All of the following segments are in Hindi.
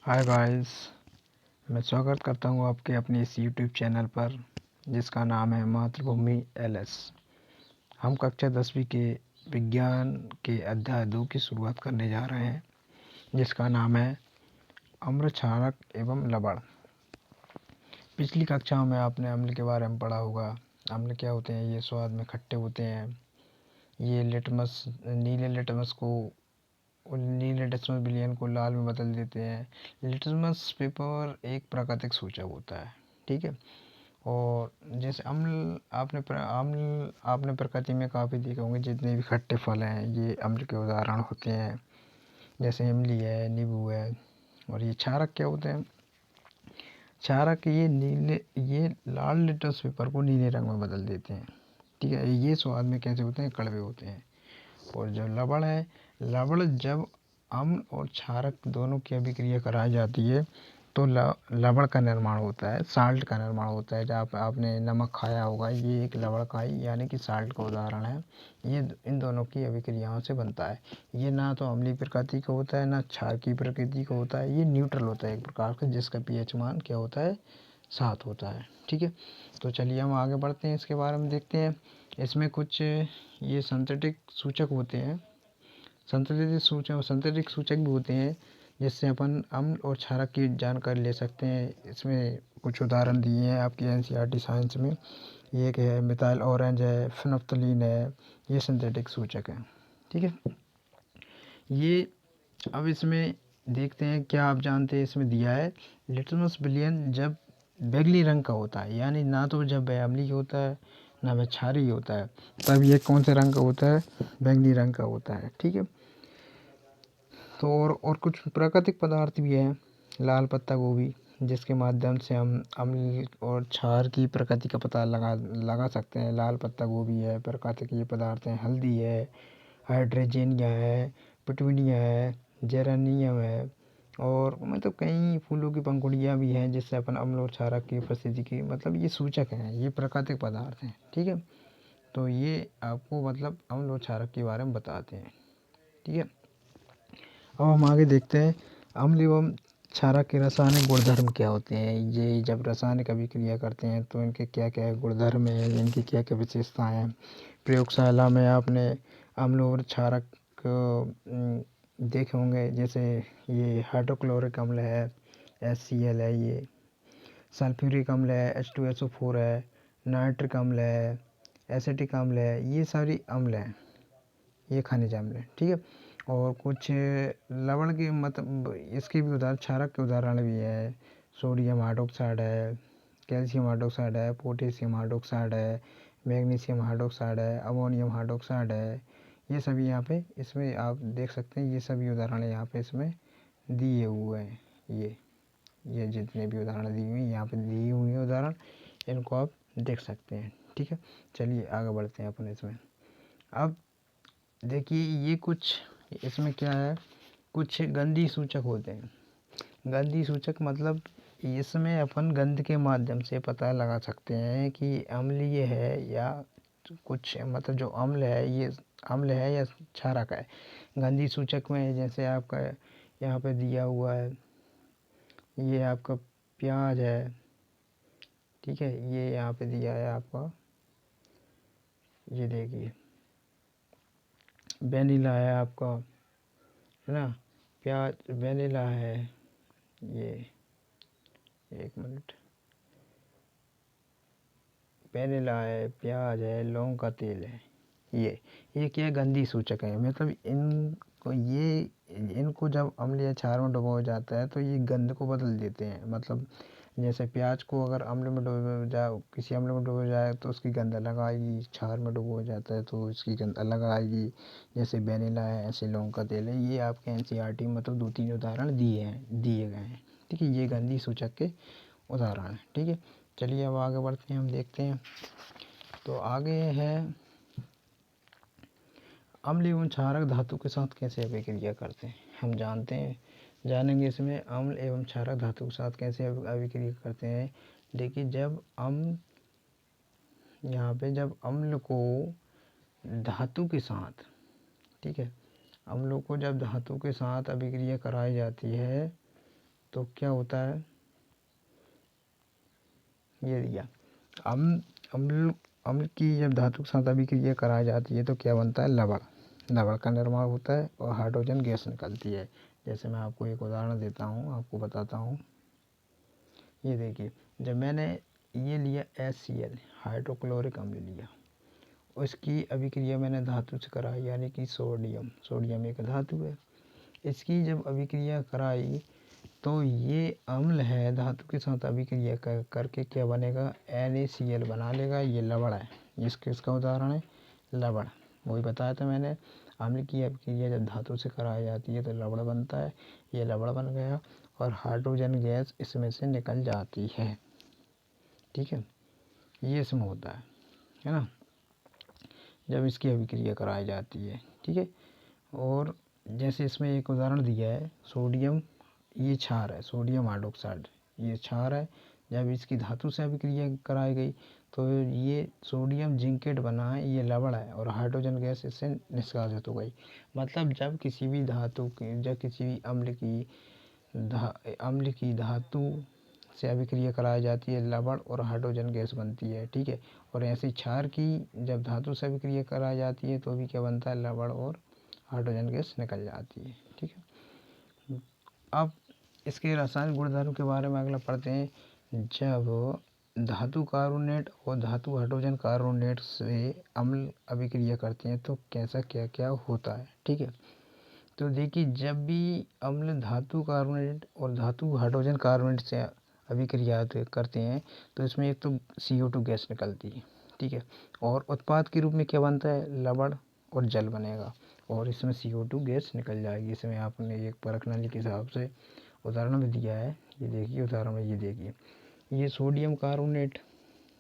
हाय गाइस, मैं स्वागत करता हूँ आपके अपने इस यूट्यूब चैनल पर जिसका नाम है मातृभूमि एलएस। हम कक्षा 10वीं के विज्ञान के अध्याय 2 की शुरुआत करने जा रहे हैं जिसका नाम है अम्ल, क्षारक एवं लवण। पिछली कक्षाओं में आपने अम्ल के बारे में पढ़ा होगा। अम्ल क्या होते हैं? ये स्वाद में खट्टे होते हैं। ये नीले लिटमस विलयन को लाल में बदल देते हैं। लिटमस पेपर एक प्राकृतिक सूचक होता है, ठीक है। और जैसे अम्ल आपने प्रकृति में काफ़ी देखे होंगे। जितने भी खट्टे फल हैं ये अम्ल के उदाहरण होते हैं, जैसे इमली है, नींबू है। और ये क्षारक क्या होते हैं? क्षारक ये लाल लिटमस पेपर को नीले रंग में बदल देते हैं, ठीक है। ये स्वाद में कैसे होते हैं? कड़वे होते हैं। और जो लवण है, लवण जब अम्ल और क्षारक दोनों की अभिक्रिया कराई जाती है तो लवण का निर्माण होता है, साल्ट का निर्माण होता है। जब आपने नमक खाया होगा, ये एक लवण का ही यानी कि साल्ट का उदाहरण है। ये इन दोनों की अभिक्रियाओं से बनता है। ये ना तो अम्लीय प्रकृति का होता है ना क्षारकीय प्रकृति का होता है। ये न्यूट्रल होता है एक प्रकार का, जिसका पीएच मान क्या होता है? 7 होता है, ठीक है। तो चलिए हम आगे बढ़ते हैं, इसके बारे में देखते हैं। इसमें कुछ ये सिंथेटिक सूचक होते हैं, सिंथेटिक सूचक भी होते हैं, जिससे अपन अम्ल और क्षारक की जानकारी ले सकते हैं। इसमें कुछ उदाहरण दिए हैं आपकी एनसीईआरटी साइंस में। ये एक है मिथाइल ऑरेंज है, फिनोफ्थलीन है। ये सिंथेटिक सूचक है, ठीक है। ये अब इसमें देखते हैं क्या आप जानते हैं। इसमें दिया है लिटमस विलयन जब बैगनी रंग का होता है, यानी ना तो जब वह अम्लीय होता है ना वह क्षारीय होता है, तब ये कौन से रंग का होता है? बैगनी रंग का होता है, ठीक है। तो और कुछ प्राकृतिक पदार्थ भी हैं। लाल पत्ता गोभी, जिसके माध्यम से हम अम्ल और क्षार की प्रकृति का पता लगा सकते हैं। लाल पत्ता गोभी है, प्राकृतिक ये पदार्थ हैं। हल्दी है, हाइड्रोजेनिया है, पिटूनिया है, जेरेनियम है। और मतलब कई फूलों की पंखुड़ियाँ भी हैं, जिससे अपन अम्ल और क्षारक की उपस्थिति की मतलब ये सूचक हैं, ये प्राकृतिक पदार्थ हैं, ठीक है। तो ये आपको मतलब अम्ल और क्षारक के बारे में बताते हैं, ठीक है। अब हम आगे देखते हैं अम्ल एवं क्षारक के रासायनिक गुणधर्म क्या होते हैं। ये जब रासायनिक अभिक्रिया करते हैं तो इनके क्या क्या गुणधर्म हैं, इनकी क्या क्या विशेषताएं हैं। प्रयोगशाला में आपने अम्ल और क्षारक देखे होंगे। जैसे ये हाइड्रोक्लोरिक अम्ल है, HCl है, ये सल्फ्यूरिक अम्ल है, H2SO4 है, नाइट्रिक अम्ल है, एसिटिक अम्ल है। ये सारी अम्ल हैं, ये खनिज अम्ल है, ठीक है। और कुछ लवण के मतलब इसके भी उदाहरण, क्षारक के उदाहरण भी है। सोडियम हाइड्रोक्साइड है, कैल्शियम हाइड्रोक्साइड है, पोटेशियम हाइड्रोक्साइड है, मैग्नीशियम हाइड्रोक्साइड है, अमोनियम हाइड्रोक्साइड है। ये सभी यहाँ पे इसमें आप देख सकते हैं। ये सभी उदाहरण यहाँ पे इसमें दिए हुए हैं। ये जितने भी उदाहरण दिए हुए हैं यहाँ पे दिए हुए हैं उदाहरण, इनको आप देख सकते हैं, ठीक है। चलिए आगे बढ़ते हैं अपन इसमें। अब देखिए ये कुछ इसमें क्या है, कुछ गंधी सूचक होते हैं। गंधी सूचक मतलब इसमें अपन गंध के माध्यम से पता लगा सकते हैं कि अम्लीय है या कुछ मतलब जो अम्ल है ये अम्ल है या क्षारक है। गंधी सूचक में जैसे आपका यहाँ पे दिया हुआ है, ये आपका प्याज है, ठीक है। ये यहाँ पे दिया है आपका, ये देखिए वेनिला है आपका, है ना। प्याज वेनिला है, ये एक मिनट, वेनिला है, प्याज है, लौंग का तेल है। ये क्या गंधी सूचक है। मतलब इनको जब अम्ल या क्षार में डुबोया जाता है तो ये गंध को बदल देते हैं। मतलब जैसे प्याज को अगर अम्ल में डुबो जाए, किसी अम्ल में डुबो जाए तो उसकी गंध अलग आएगी। क्षार में डुबो जाता है तो इसकी गंध अलग आएगी। जैसे वेनिला है, ऐसे लौंग का तेल है। ये आपके एनसीईआरटी में मतलब 2-3 उदाहरण दिए गए हैं, ठीक है। ये गंधी सूचक के उदाहरण हैं, ठीक है। चलिए अब आगे बढ़ते हैं, हम देखते हैं। तो आगे है अम्ल एवं क्षारक धातु के साथ कैसे अभिक्रिया करते हैं, हम जानेंगे इसमें। अम्ल एवं क्षारक धातु के साथ कैसे अभिक्रिया करते हैं। देखिए जब यहाँ पे जब अम्ल को धातु के साथ, ठीक है, अम्लों को जब धातु के साथ अभिक्रिया कराई जाती है तो क्या होता है, ये दिया अम्ल अम्ल अम्ल की जब धातु के साथ अभिक्रिया कराई जाती है तो क्या बनता है, लवण। लवण का निर्माण होता है और हाइड्रोजन गैस निकलती है। जैसे मैं आपको एक उदाहरण देता हूँ, आपको बताता हूँ। ये देखिए, जब मैंने ये लिया HCl हाइड्रोक्लोरिक अम्ल लिया, उसकी अभिक्रिया मैंने धातु से कराई, यानी कि सोडियम एक धातु है। इसकी जब अभिक्रिया कराई तो ये अम्ल है, धातु के साथ अभिक्रिया करके क्या बनेगा, NaCl बना लेगा। ये लवण है, इसका उदाहरण है लवण। वही बताया था मैंने, अम्ल की अभिक्रिया जब धातु से कराई जाती है तो लवण बनता है। ये लवण बन गया और हाइड्रोजन गैस इसमें से निकल जाती है। ठीक है, ये इसमें होता है ना, जब इसकी अभिक्रिया कराई जाती है। ठीक है, और जैसे इसमें एक उदाहरण दिया है सोडियम, ये क्षार है, सोडियम हाइड्रोक्साइड ये क्षार है। जब इसकी धातु से अभिक्रिया कराई गई तो ये सोडियम जिंकेट बना है, ये लवण है और हाइड्रोजन गैस इससे निष्कासित हो गई। मतलब जब किसी भी धातु की, जब किसी भी अम्ल की धातु से अभिक्रिया कराई जाती है, लवण और हाइड्रोजन गैस बनती है। ठीक है, और ऐसे क्षार की जब धातु से अभिक्रिया कराई जाती है तो भी क्या बनता है, लवण और हाइड्रोजन गैस निकल जाती है। ठीक है, अब इसके रासायनिक गुणधर्म के बारे में अगला पढ़ते हैं। जब धातु कार्बोनेट और धातु हाइड्रोजन कार्बोनेट से अम्ल अभिक्रिया करते हैं तो कैसा क्या क्या होता है। ठीक है, तो देखिए, जब भी अम्ल धातु कार्बोनेट और धातु हाइड्रोजन कार्बोनेट से अभिक्रिया करते हैं तो इसमें एक तो CO2 गैस निकलती है। ठीक है, और उत्पाद के रूप में क्या बनता है, लवण और जल बनेगा और इसमें CO2 गैस निकल जाएगी। इसमें आपने एक परख नली के हिसाब से उदाहरण में दिया है। ये देखिए उदाहरण में, ये देखिए, ये सोडियम कार्बोनेट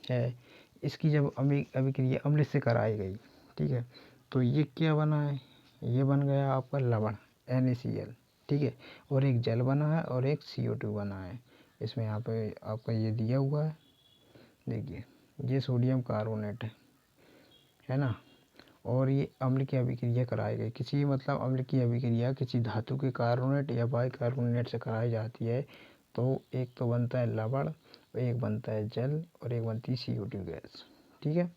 है, इसकी जब अभिक्रिया अम्ल से कराई गई, ठीक है, तो ये क्या बना है, ये बन गया आपका लवण NaCl। ठीक है, और एक जल बना है और एक CO2 बना है। इसमें यहाँ पे आपका ये दिया हुआ है, देखिए ये सोडियम कार्बोनेट है ना, और ये अम्ल की अभिक्रिया कराई गई। किसी मतलब अम्ल की अभिक्रिया किसी धातु के कार्बोनेट या बाइकार्बोनेट से कराई जाती है तो एक तो बनता है लवण, एक बनता है जल और एक बनती है CO2 गैस। ठीक है,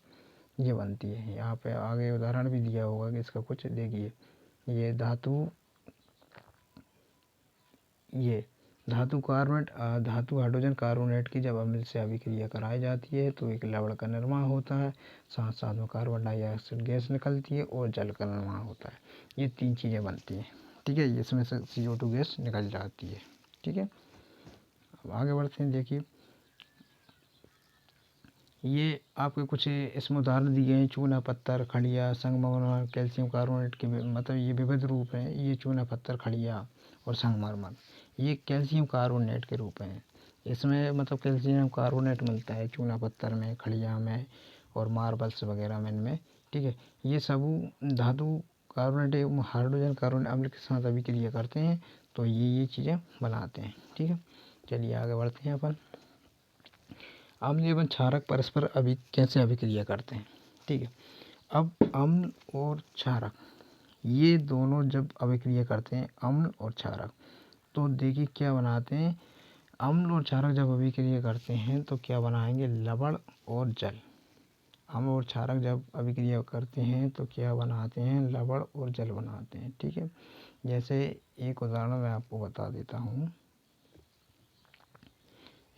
ये बनती है। यहाँ पे आगे उदाहरण भी दिया होगा कि इसका कुछ, देखिए ये धातु कार्बोनेट धातु हाइड्रोजन कार्बोनेट की जब अम्ल से अभिक्रिया कराई जाती है तो एक लवण का निर्माण होता है, साथ साथ में कार्बन डाइऑक्साइड गैस निकलती है और जल का निर्माण होता है। ये 3 चीज़ें बनती हैं। ठीक है, इसमें से CO2 गैस निकल जाती है। ठीक है, अब आगे बढ़ते हैं। देखिए, ये आपके कुछ इसमें उदाहरण दिए हैं, चूना पत्थर, खड़िया, संगमरमर, कैल्शियम कार्बोनेट के मतलब ये विविध रूप हैं। ये चूना पत्थर, खड़िया और संगमरमर ये कैल्शियम कार्बोनेट के रूप हैं। इसमें मतलब कैल्शियम कार्बोनेट मिलता है चूना पत्थर में, खड़िया में और मार्बल्स वगैरह में इनमें। ठीक है, ये सब धातु कार्बोनेट हाइड्रोजन कार्बोनेट अम्ल के साथ अभिक्रिया करते हैं तो ये चीज़ें बनाते हैं। ठीक है, चलिए आगे बढ़ते हैं अपन। अम्ल एवं क्षारक परस्पर कैसे अभिक्रिया करते हैं। ठीक है, अब अम्ल और क्षारक ये दोनों जब अभिक्रिया करते हैं, अम्ल और क्षारक, तो देखिए क्या बनाते हैं। अम्ल और क्षारक जब अभिक्रिया करते हैं तो क्या बनाएंगे, लवण और जल। अम्ल और क्षारक जब अभिक्रिया करते हैं तो क्या बनाते हैं, लवण और जल बनाते हैं। ठीक है, जैसे एक उदाहरण मैं आपको बता देता हूँ।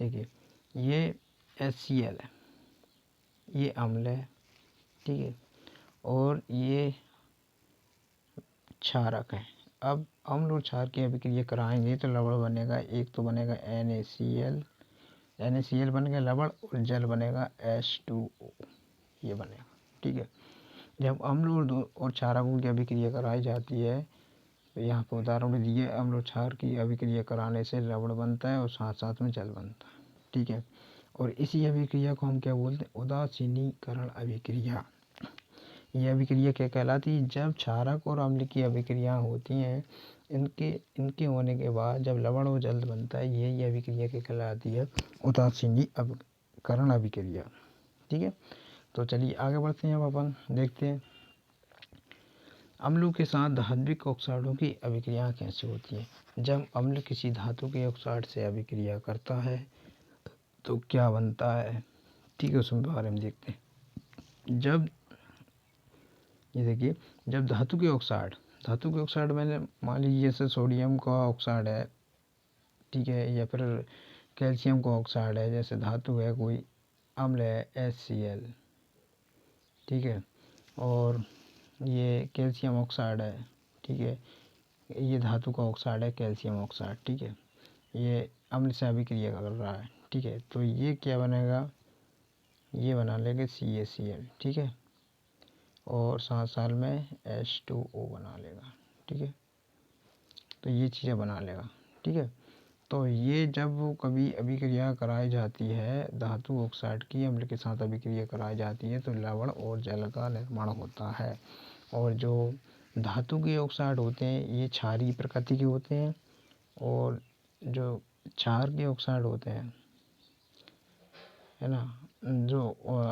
देखिए, ये HCl है, ये अम्ल है। ठीक है, और ये क्षारक है। अब अम्ल और क्षार की अभिक्रिया कराएंगे तो लवण बनेगा, एक तो बनेगा NaCl बन गया लवण और जल बनेगा H2O, ये बनेगा। ठीक है, जब अम्ल और क्षारकों की अभिक्रिया कराई जाती है तो यहाँ पर उदाहरण भी दिए, अम्ल और क्षार की अभिक्रिया कराने से लवण बनता है और साथ साथ में जल बनता है। ठीक है, और इसी अभिक्रिया को हम क्या बोलते हैं, उदासीनीकरण अभिक्रिया। ये अभिक्रिया क्या कहलाती है, जब क्षारक और अम्ल की अभिक्रिया होती हैं, इनके होने के बाद जब लवण और जल बनता है, यही अभिक्रिया क्या कहलाती है, उदासीनीकरण अभिक्रिया। ठीक है, तो चलिए आगे बढ़ते हैं। अब अपन देखते हैं अम्लों के साथ धात्विक ऑक्साइडों की अभिक्रिया कैसे होती है? जब अम्ल किसी धातु के ऑक्साइड से अभिक्रिया करता है तो क्या बनता है? ठीक है, उसमें बारे में देखते हैं। जब ये देखिए, जब धातु के ऑक्साइड मैंने मान लीजिए जैसे सोडियम का ऑक्साइड है, ठीक है, या फिर कैल्शियम का ऑक्साइड है, जैसे धातु है कोई अम्ल है HCl, ठीक है, और ये कैल्शियम ऑक्साइड है, ठीक है, ये धातु का ऑक्साइड है कैल्शियम ऑक्साइड, ठीक है, ये अम्ल से अभिक्रिया कर रहा है, ठीक है, तो ये क्या बनेगा, ये बना लेंगे CaCl, ठीक है, और साथ साल में H2O बना लेगा, ठीक है, तो ये चीज़ें बना लेगा, ठीक है। तो ये जब कभी अभिक्रिया कराई जाती है, धातु ऑक्साइड की अम्ल के साथ अभिक्रिया कराई जाती है, तो लवण और जल का निर्माण होता है। और जो धातु के ऑक्साइड होते हैं ये क्षारीय प्रकृति के होते हैं, और जो क्षार के ऑक्साइड होते हैं, है ना, जो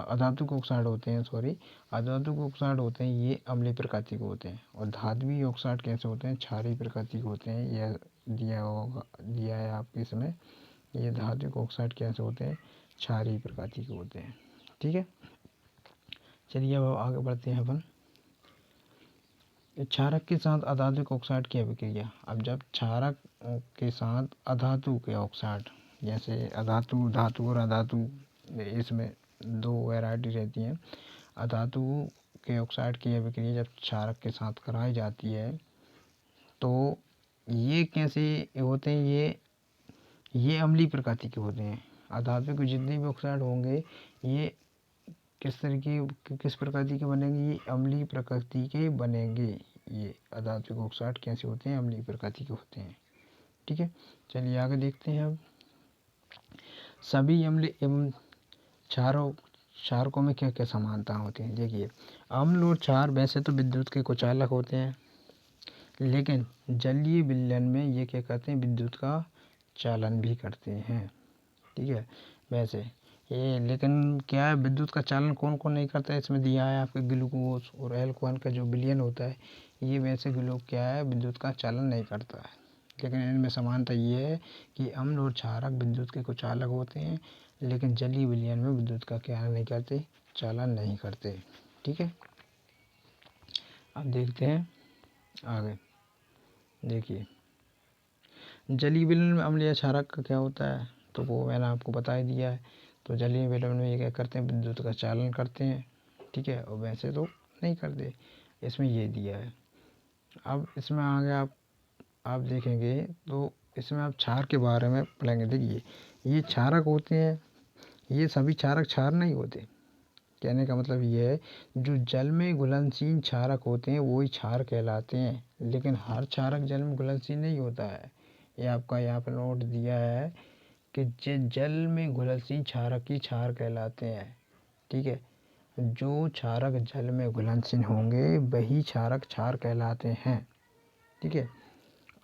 अधातुक ऑक्साइड होते हैं, अधातुक ऑक्साइड होते हैं, ये अम्लीय प्रकृति के होते हैं। और धात्विक ऑक्साइड कैसे होते हैं? क्षारीय प्रकृति के होते हैं। यह दिया है आपके इसमें, ये धात्विक ऑक्साइड कैसे होते हैं? क्षारीय प्रकृति के होते हैं, ठीक है। चलिए अब आगे बढ़ते हैं अपन। क्षारक के साथ अधातुक ऑक्साइड की अभिक्रिया। अब जब क्षारक के साथ अधातु के ऑक्साइड, जैसे अधातु, धातु और अधातु, इसमें दो वैरायटी रहती हैं। अधातु के ऑक्साइड की अभिक्रिया जब क्षारक के साथ कराई जाती है तो ये कैसे होते हैं? ये अम्लीय प्रकृति के होते हैं। अधातु के जितने भी ऑक्साइड होंगे ये किस प्रकृति के बनेंगे? ये अम्लीय प्रकृति के बनेंगे। ये अधातु के ऑक्साइड कैसे होते हैं? अम्लीय प्रकृति के होते हैं, ठीक है। चलिए आगे देखते हैं। अब सभी अम्ल एवं क्षारकों में क्या क्या समानता होती है? देखिए, अम्ल और क्षार वैसे तो विद्युत के कुचालक होते हैं, लेकिन जलीय विलयन में ये क्या करते हैं? विद्युत का चालन भी करते हैं, ठीक है। वैसे ये, लेकिन क्या है, विद्युत का चालन कौन कौन नहीं करता है? इसमें दिया है आपके ग्लूकोज और एल्कोहल का जो विलयन होता है, ये वैसे ग्लूकोज क्या है, विद्युत का चालन नहीं करता है। लेकिन इनमें समानता ये है कि अम्ल और क्षारक विद्युत के कुचालक होते हैं, लेकिन जलीय विलयन में विद्युत का क्या नहीं करते? चालन नहीं करते, ठीक है। अब देखते हैं आगे। देखिए, जलीय विलयन में अम्ल या क्षारक का क्या होता है, तो वो मैंने आपको बता ही दिया है। तो जलीय विलयन में ये क्या करते हैं? विद्युत का चालन करते हैं, ठीक है, और वैसे तो नहीं करते। इसमें ये दिया है। अब इसमें आगे आप देखेंगे तो इसमें आप क्षार के बारे में पढ़ेंगे। देखिए, ये क्षारक होते हैं, ये सभी क्षारक क्षार नहीं होते। कहने का मतलब ये है, जो जल में घुलनशील क्षारक होते हैं वही क्षार कहलाते हैं, लेकिन हर क्षारक जल में घुलनशील नहीं होता है। ये आपका यहाँ पर नोट दिया है कि जल में घुलनशील क्षारक ही क्षार कहलाते हैं, ठीक है। जो क्षारक जल में घुलनशील होंगे वही क्षारक क्षार कहलाते हैं, ठीक है।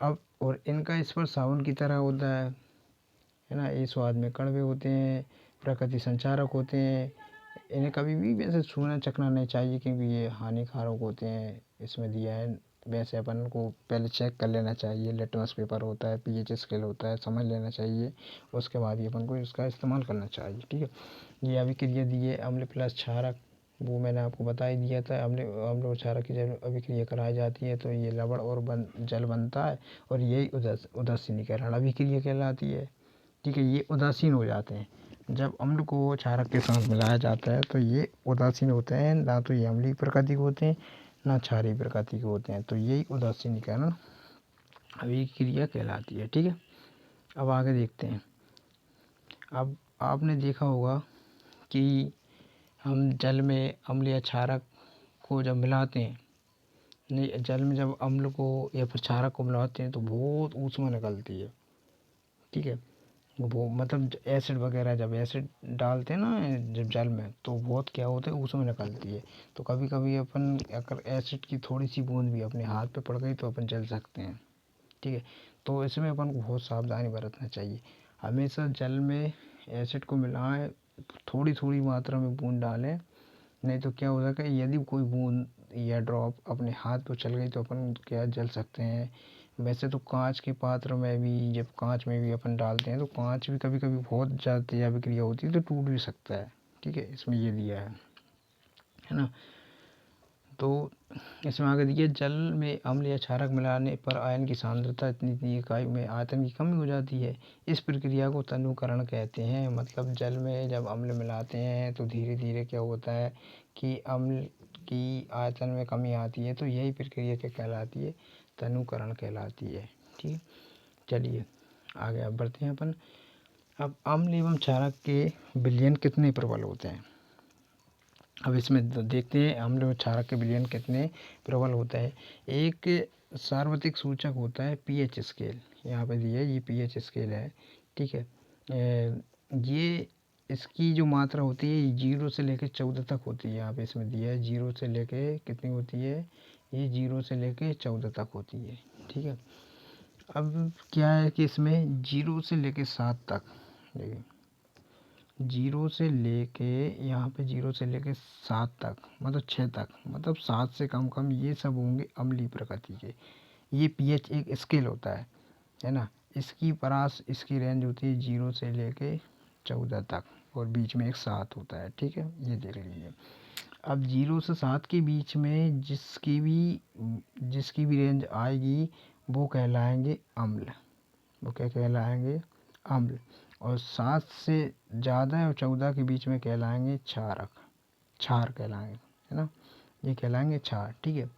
अब और इनका स्पर्श साबुन की तरह होता है ना। ये स्वाद में कड़वे होते हैं, प्रकृति संचारक होते हैं। इन्हें कभी भी वैसे छूना चखना नहीं चाहिए, क्योंकि ये हानिकारक होते हैं। इसमें दिया है, वैसे अपन को पहले चेक कर लेना चाहिए। लिटमस पेपर होता है, pH स्केल होता है, समझ लेना चाहिए, उसके बाद ही अपन को इसका इस्तेमाल करना चाहिए, ठीक है। ये अभिक्रिया दी है अम्ल प्लस क्षारक, वो मैंने आपको बता ही दिया था। अम्ल और क्षारक की जब अभिक्रिया कराई जाती है तो ये लवण और जल बनता है, और यही उदासीनीकरण अभिक्रिया कहलाती है, ठीक है। ये उदासीन हो जाते हैं जब अम्ल को क्षारक के साथ मिलाया जाता है, तो ये उदासीन होते हैं। ना तो ये अम्लीय प्रकृति के होते हैं, ना क्षारीय प्रकृति के होते हैं, तो यही उदासीनीकरण अभिक्रिया कहलाती है, ठीक है। अब आगे देखते हैं। अब आपने देखा होगा कि हम जल में अम्ल या क्षारक को जब मिलाते हैं, नहीं, जल में जब अम्ल को या फिर क्षारक को मिलाते हैं तो बहुत ऊष्मा निकलती है, ठीक है। वो मतलब एसिड वगैरह, जब एसिड डालते हैं ना जब जल में, तो बहुत क्या होता है, ऊष्मा निकलती है। तो कभी कभी अपन अगर एसिड की थोड़ी सी बूंद भी अपने हाथ पे पड़ गई तो अपन जल सकते हैं, ठीक है। तो इसमें अपन को बहुत सावधानी बरतना चाहिए। हमेशा जल में एसिड को मिलाएं, थोड़ी थोड़ी मात्रा में बूंद डालें, नहीं तो क्या हो जाएगा, यदि कोई बूंद या ड्रॉप अपने हाथ पर चल गई तो अपन क्या जल सकते हैं। वैसे तो कांच के पात्र में भी, जब कांच में भी अपन डालते हैं तो कांच भी कभी कभी बहुत ज़्यादा तेज अभिक्रिया होती है तो टूट भी सकता है। ठीक है, इसमें ये दिया है ना। तो इसमें आगे दिया, जल में अम्ल या क्षारक मिलाने पर आयन की सांद्रता इतनी इकाई में आयतन की कमी हो जाती है। इस प्रक्रिया को तनुकरण कहते हैं। मतलब जल में जब अम्ल मिलाते हैं तो धीरे धीरे क्या होता है कि अम्ल की आयतन में कमी आती है, तो यही प्रक्रिया क्या कहलाती है, तनुकरण कहलाती है। ठीक, चलिए आगे अब बढ़ते हैं अपन। अब अम्ल एवं क्षारक के विलयन कितने प्रबल होते हैं। अब इसमें देखते हैं अम्ल और क्षारक के विलयन कितने प्रबल होता है। एक सार्वत्रिक सूचक होता है पीएच स्केल, यहाँ पे दिया है, ये पीएच स्केल है। ठीक है, ये इसकी जो मात्रा होती है 0 से लेकर 14 तक होती है। यहाँ पे इसमें दिया है 0 से लेके कितनी होती है, ये 0 से लेके 14 तक होती है। ठीक है, अब क्या है कि इसमें 0 से लेके 7 तक, देखिए 0 से लेके यहाँ पे 0 से लेके 7 तक, मतलब 6 तक, मतलब 7 से कम कम ये सब होंगे अम्लीय प्रकृति के। ये पीएच एक स्केल होता है ना। इसकी परास, इसकी रेंज होती है 0 से लेके 14 तक और बीच में एक 7 होता है। ठीक है, ये देख लीजिए। अब 0 से 7 के बीच में जिसकी भी रेंज आएगी वो कहलाएंगे अम्ल, वो क्या कहलाएंगे, अम्ल। और 7 से ज़्यादा और 14 के बीच में कहलाएंगे क्षारक, क्षार कहलाएंगे, है ना, ये कहलाएंगे क्षार। ठीक है,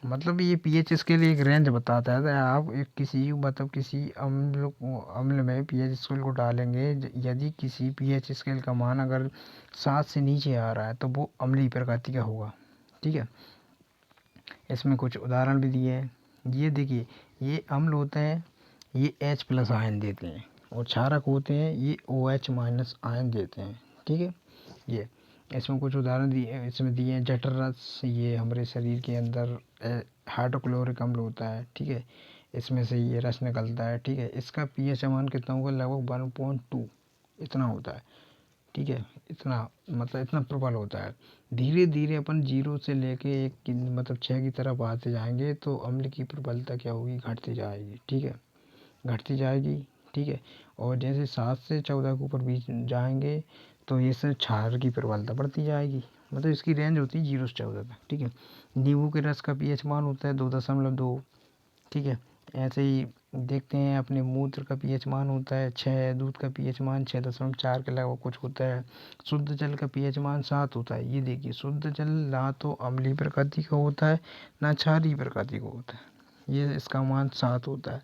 मतलब ये पीएच स्केल एक रेंज बताता है। आप एक किसी मतलब किसी अम्ल में पीएच स्केल को डालेंगे, यदि किसी पीएच स्केल का मान अगर 7 से नीचे आ रहा है तो वो अम्लीय प्रकृति का होगा। ठीक है, इसमें कुछ उदाहरण भी दिए हैं। ये देखिए, ये अम्ल होते हैं, ये H+ आयन देते हैं, और क्षारक होते हैं ये OH- आयन देते हैं। ठीक है, ये इसमें कुछ उदाहरण दिए, इसमें दिए हैं जठर रस, ये हमारे शरीर के अंदर हाइड्रोक्लोरिक अम्ल होता है। ठीक है, इसमें से ये रस निकलता है। ठीक है, इसका पीएच मान कितना होगा, लगभग 1.2 इतना होता है। ठीक है, इतना मतलब इतना प्रबल होता है। धीरे धीरे अपन 0 से लेके एक मतलब 6 की तरफ आते जाएंगे तो अम्ल की प्रबलता क्या होगी, घटती जाएगी। ठीक है, घटती जाएगी। ठीक है, और जैसे 7 से 14 के ऊपर बीच जाएंगे तो ये से क्षार की प्रबलता बढ़ती जाएगी। मतलब इसकी रेंज होती है 0 से 14 तक। ठीक है, नींबू के रस का पीएच मान होता है 2.2। ठीक है, ऐसे ही देखते हैं अपने मूत्र का पीएच मान होता है 6, दूध का पीएच मान 6.4 के लगभग कुछ होता है। शुद्ध जल का पीएच मान 7 होता है। ये देखिए, शुद्ध जल ना तो अम्लीय प्रकृति का होता है ना क्षारीय प्रकृति का होता है, ये इसका मान 7 होता है।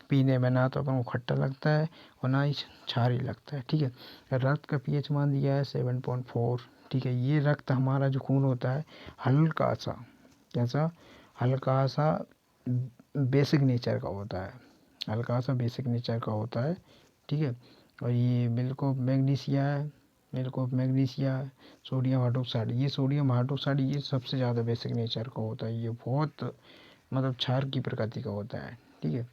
पीने में ना तो अपन को खट्टा लगता है और ना ही क्षारीय लगता है। ठीक है, रक्त का पीएच मान दिया है 7.4। ठीक है, ये रक्त हमारा जो खून होता है हल्का सा, कैसा, हल्का सा बेसिक नेचर का होता है, हल्का सा बेसिक नेचर का होता है। ठीक है, और ये मिल्क ऑफ मैग्नीशिया है, milk of magnesia, sodium hydroxide, ये सोडियम हाइड्रोक्साइड ये सबसे ज़्यादा बेसिक नेचर का होता है, ये बहुत मतलब क्षार की प्रकृति का होता है। ठीक है,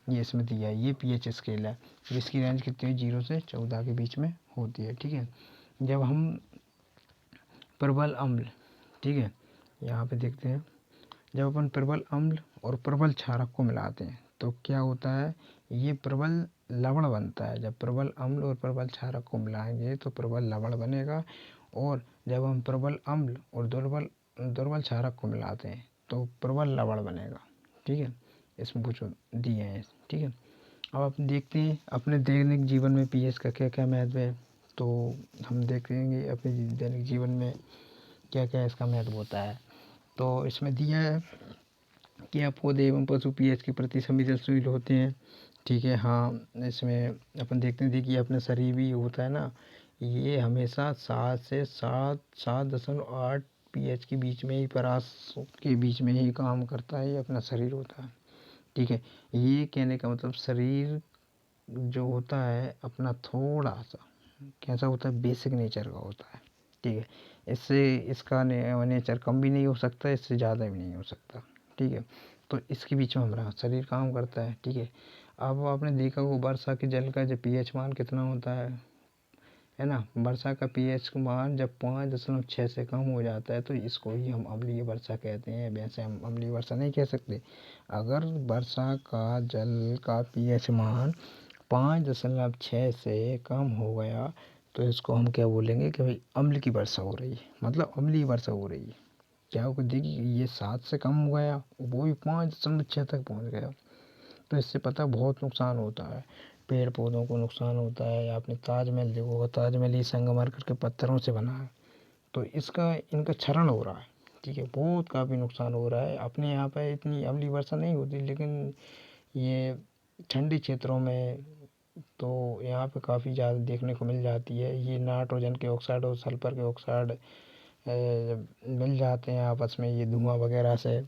ये इसमें दिया है, ये पीएच स्केल है जिसकी रेंज कितनी है, 0 से 14 के बीच में होती है। ठीक है, जब हम प्रबल अम्ल, ठीक है, यहाँ पे देखते हैं, जब अपन प्रबल अम्ल और प्रबल क्षारक को मिलाते हैं तो क्या होता है, ये प्रबल लवण बनता है। जब प्रबल अम्ल और प्रबल क्षारक को मिलाएंगे तो प्रबल लवण बनेगा, और जब हम प्रबल अम्ल और दुर्बल दुर्बल क्षारक को मिलाते हैं तो प्रबल लवण बनेगा। ठीक है, इसमें कुछ दिए हैं। ठीक है, अब आप देखते हैं अपने दैनिक जीवन में पीएच का क्या क्या महत्व है। तो हम देखेंगे अपने दैनिक जीवन में क्या क्या इसका महत्व होता है। तो इसमें दिया है कि आप पौधे एवं पशु पीएच के प्रति संवेदनशील होते हैं। ठीक है, हाँ, इसमें अपन देखते हैं, देखिए अपना शरीर भी होता है ना, ये हमेशा 7 से 7.8 पीएच के बीच में ही, परास के बीच में ही काम करता है, ये अपना शरीर होता है। ठीक है, ये कहने का मतलब शरीर जो होता है अपना थोड़ा सा कैसा होता है, बेसिक नेचर का होता है। ठीक है, इससे इसका नेचर कम भी नहीं हो सकता, इससे ज़्यादा भी नहीं हो सकता। ठीक है, तो इसके बीच में हमारा शरीर काम करता है। ठीक है, अब आपने देखा होगा वर्षा के जल का जो पीएच मान कितना होता है, है ना। वर्षा का पीएच मान जब 5.6 से कम हो जाता है तो इसको ही हम अम्लीय वर्षा कहते हैं, वैसे हम अम्लीय वर्षा नहीं कह सकते। अगर वर्षा का जल का पीएच मान 5.6 से कम हो गया तो इसको हम क्या बोलेंगे कि भाई अम्ल की वर्षा हो रही है, मतलब अम्लीय वर्षा हो रही है। क्या हो, देखिए ये 7 से कम हो गया, वो भी 5.6 तक पहुँच गया, तो इससे पता बहुत नुकसान होता है, पेड़ पौधों को नुकसान होता है। आपने ताजमहल देखा होगा, ताजमहल ही संगमरमर के पत्थरों से बना है, तो इनका क्षरण हो रहा है, ठीक है, बहुत काफ़ी नुकसान हो रहा है। अपने यहाँ पे इतनी अम्लीय वर्षा नहीं होती, लेकिन ये ठंडी क्षेत्रों में तो यहाँ पे काफ़ी ज़्यादा देखने को मिल जाती है। ये नाइट्रोजन के ऑक्साइड और सल्फर के ऑक्साइड मिल जाते हैं आपस में, ये धुआं वगैरह से,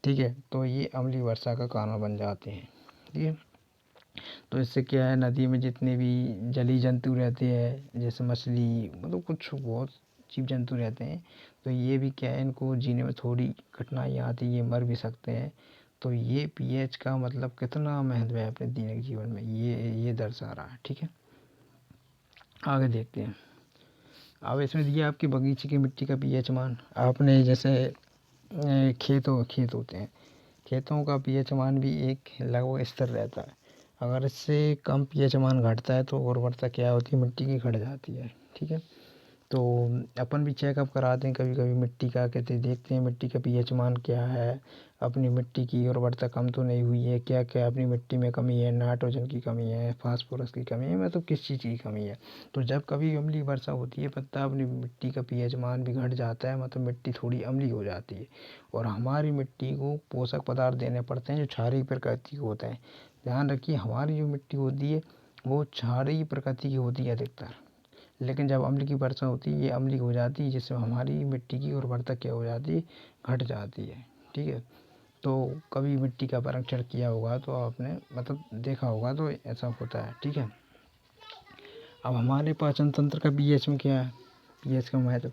ठीक है, तो ये अम्लीय वर्षा का कारण बन जाते हैं, ठीक है। तो इससे क्या है, नदी में जितने भी जलीय जंतु रहते हैं, जैसे मछली, मतलब कुछ बहुत जीव जंतु रहते हैं, तो ये भी क्या है, इनको जीने में थोड़ी कठिनाई आती है, ये मर भी सकते हैं। तो ये पीएच का मतलब कितना महत्व है अपने दैनिक जीवन में, ये दर्शा रहा है, ठीक है। आगे देखते हैं। अब इसमें दिया आपके बगीचे की मिट्टी का पीएच मान। आपने जैसे खेत होते हैं, खेतों का पीएच मान भी एक लगभग स्थिर रहता है। अगर इससे कम पीएच मान घटता है तो उर्वरता क्या होती है, मिट्टी की घट जाती है, ठीक है। तो अपन भी चेकअप कराते हैं कभी कभी मिट्टी का, कहते देखते हैं मिट्टी का पीएच मान क्या है, अपनी मिट्टी की उर्वरता कम तो नहीं हुई है, क्या क्या अपनी मिट्टी में कमी है, नाइट्रोजन की कमी है, फास्फोरस की कमी है, मतलब किस चीज़ की कमी है। तो जब कभी अम्लीय वर्षा होती है, पता अपनी मिट्टी का पीएच मान भी घट जाता है, मतलब मिट्टी थोड़ी अम्लीय हो जाती है, और हमारी मिट्टी को पोषक पदार्थ देने पड़ते हैं जो क्षारीय प्रकृति के होते हैं। ध्यान रखिए, हमारी जो मिट्टी होती है वो क्षारीय प्रकृति की होती है अधिकतर, लेकिन जब अम्ल की वर्षा होती है ये अम्लीय हो जाती है, जिससे हमारी मिट्टी की उर्वरता क्या हो जाती है, घट जाती है, ठीक है। तो कभी मिट्टी का परीक्षण किया होगा तो आपने मतलब देखा होगा, तो ऐसा होता है, ठीक है। अब हमारे पाचन तंत्र का पीएच में क्या है, पीएच का महत्व।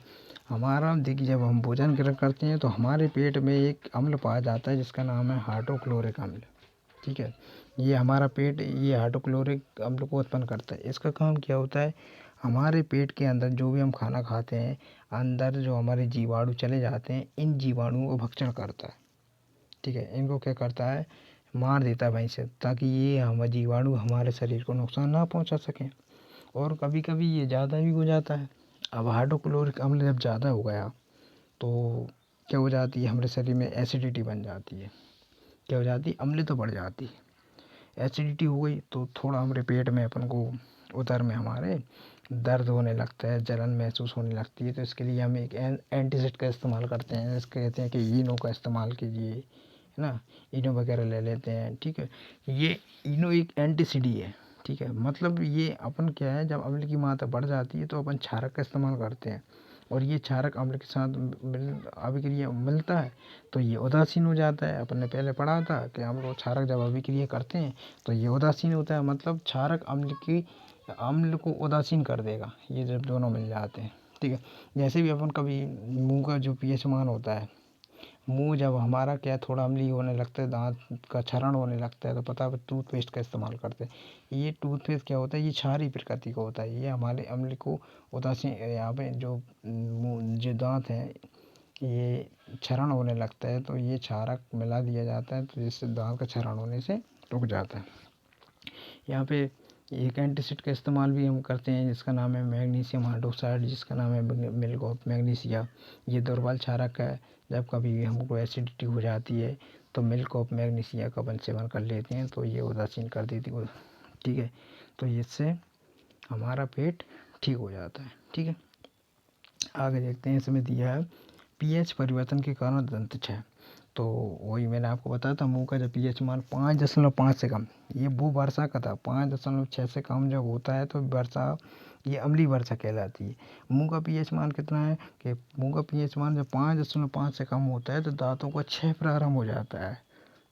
हमारा देखिए, जब हम भोजन ग्रहण करते हैं तो हमारे पेट में एक अम्ल पाया जाता है जिसका नाम है हाइड्रोक्लोरिक अम्ल, ठीक है। ये हमारा पेट ये हाइड्रोक्लोरिक अम्ल को उत्पन्न करता है। इसका काम क्या होता है, हमारे पेट के अंदर जो भी हम खाना खाते हैं, अंदर जो हमारे जीवाणु चले जाते हैं, इन जीवाणुओं को भक्षण करता है, ठीक है। इनको क्या करता है, मार देता है वहीं से, ताकि ये हम जीवाणु हमारे शरीर को नुकसान ना पहुंचा सकें। और कभी कभी ये ज़्यादा भी हो जाता है। अब हाइड्रोक्लोरिक अम्ल जब ज़्यादा हो गया तो क्या हो जाती है, हमारे शरीर में एसिडिटी बन जाती है, क्या हो जाती है, अम्ल तो बढ़ जाती है। एसिडिटी हो गई तो थोड़ा हमारे पेट में अपन को उधर में हमारे दर्द होने लगता है, जलन महसूस होने लगती है। तो इसके लिए हम एक एंटीसिड का इस्तेमाल करते हैं, इसके कहते हैं कि इनो का इस्तेमाल कीजिए, है ना, इनो वगैरह ले लेते हैं, ठीक है। ये इनो एक एंटीसिड ही है, ठीक है। मतलब ये अपन क्या है, जब अम्ल की मात्रा बढ़ जाती है तो अपन क्षारक का इस्तेमाल करते हैं, और ये क्षारक अम्ल के साथ अभिक्रिया मिलता है तो ये उदासीन हो जाता है। अपन ने पहले पढ़ा था कि हम लोग क्षारक जब अभिक्रिया करते हैं तो ये उदासीन होता है, मतलब क्षारक अम्ल को उदासीन कर देगा ये जब दोनों मिल जाते हैं, ठीक है। जैसे भी अपन कभी मुंह का जो पीएच मान होता है, मुंह जब हमारा क्या थोड़ा अम्लीय होने लगता है, दांत का क्षरण होने लगता है, तो पता है टूथपेस्ट का इस्तेमाल करते हैं। ये टूथपेस्ट क्या होता है, ये क्षारीय प्रकृति का होता है, ये हमारे अम्ल को उदासीन, यहाँ पे जो मुंह जो दांत हैं ये क्षरण होने लगता है, तो ये क्षारक मिला दिया जाता है, तो जिससे दांत का क्षरण होने से रुक जाता है। यहाँ पे एक एंटीसिड का इस्तेमाल भी हम करते हैं जिसका नाम है मैग्नीशियम हाइड्रोक्साइड, जिसका नाम है मिल्क ऑफ मैग्नीशिया। ये दुर्बल क्षारक है, जब कभी हमको एसिडिटी हो जाती है तो मिल्क ऑफ मैग्नीशिया का अपन सेवन कर लेते हैं तो ये उदासीन कर देती है, ठीक है। तो इससे हमारा पेट ठीक हो जाता है, ठीक है। आगे देखते हैं, इसमें दिया है पीएच परिवर्तन के कारण दंत क्षय। तो वही मैंने आपको बताया था, मुंह का जब पीएच मान 5.5 से कम, ये वो वर्षा का था, 5.6 से कम जब होता है तो वर्षा ये अम्लीय वर्षा कहलाती है। मुंह का पीएच मान कितना है कि मुंह का पीएच मान जब 5.5 से कम होता है तो दांतों का क्षय प्रारंभ हो जाता है,